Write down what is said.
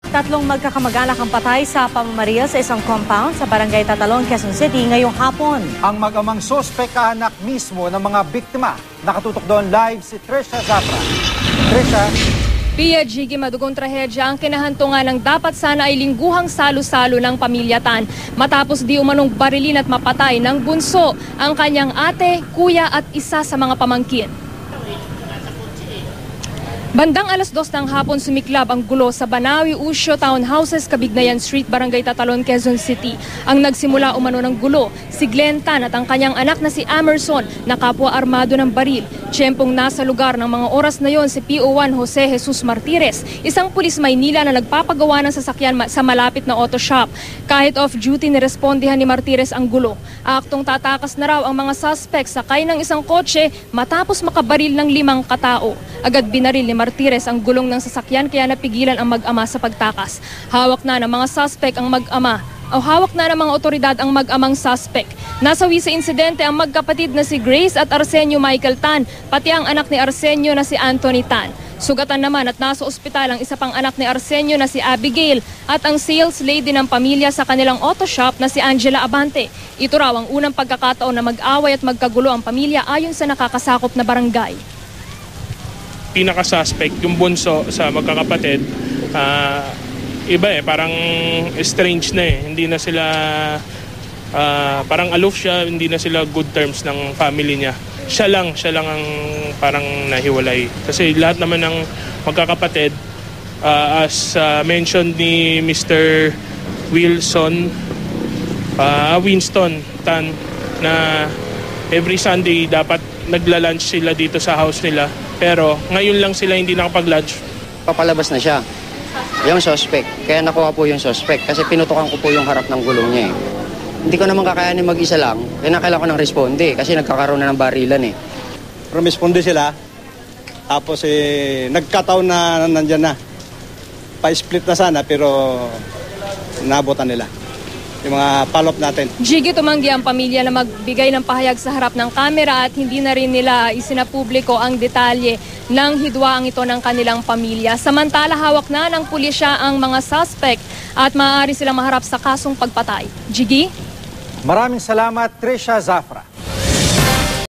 Tatlong magkakamag-anak ang patay sa pamamaril sa isang compound sa Barangay Tatalon, Quezon City ngayong hapon. Ang mag-amang sospek kaanak mismo ng mga biktima. Nakatutok doon live si Trisha Zafra. Trisha. Pia Jiggy, madugong trahedya ang kinahantungan ng dapat sana ay lingguhang salo-salo ng pamilya Tan matapos di umanong barilin at mapatay ng bunso ang kanyang ate, kuya at isa sa mga pamangkin. Bandang 2:00 ng hapon sumiklab ang gulo sa Banawi Usio Townhouses, Kabignayan Street, Barangay Tatalon, Quezon City. Ang nagsimula umano ng gulo, si Glenn Tan at ang kanyang anak na si Emerson na kapwa armado ng baril. Tiyempong nasa lugar ng mga oras na yon si PO1 Jose Jesus Martires, isang pulis Maynila na nagpapagawa ng sasakyan sa malapit na auto shop. Kahit off-duty nirespondihan ni Martires ang gulo. Aktong tatakas na raw ang mga suspect sakay ng isang kotse matapos makabaril ng 5 katao. Agad binaril ni Martires ang gulong ng sasakyan kaya napigilan ang mag-ama sa pagtakas. Hawak na ng mga suspect ang mag-ama. Hawak na ng mga otoridad ang mag-amang suspect. Nasawi sa insidente ang magkapatid na si Grace at Arsenio Michael Tan, pati ang anak ni Arsenio na si Anthony Tan. Sugatan naman at nasa ospital ang isa pang anak ni Arsenio na si Abigail at ang sales lady ng pamilya sa kanilang auto shop na si Angela Abante. Ito raw ang unang pagkakataon na mag-away at magkagulo ang pamilya ayon sa nakakasakop na barangay. Pinaka-suspect, yung bunso sa magkakapatid, iba parang strange na hindi na sila, parang aloof siya, hindi na sila good terms ng family niya. Siya lang ang parang nahiwalay. Kasi lahat naman ng magkakapatid, as mentioned ni Mr. Winston Tan, na every Sunday dapat nagla-lunch sila dito sa house nila. Pero ngayon lang sila hindi nakapag-lunch. Papalabas na siya, yung suspect. Kaya nakuha po yung suspect kasi pinutukan ko po yung harap ng gulong niya. Hindi ko naman kakayanin mag-isa lang. Kaya kailangan ko ng responde kasi nagkakaroon na ng barilan . Rumisponde sila. Tapos nagkataon na nandyan na. Pa-split na sana pero naabutan nila yung mga follow-up natin. Jiggy, tumanggi ang pamilya na magbigay ng pahayag sa harap ng kamera at hindi na rin nila isinapubliko ang detalye ng hidwaang ito ng kanilang pamilya. Samantala, hawak na ng pulisya ang mga suspect at maaari silang maharap sa kasong pagpatay. Jiggy? Maraming salamat, Trisha Zafra.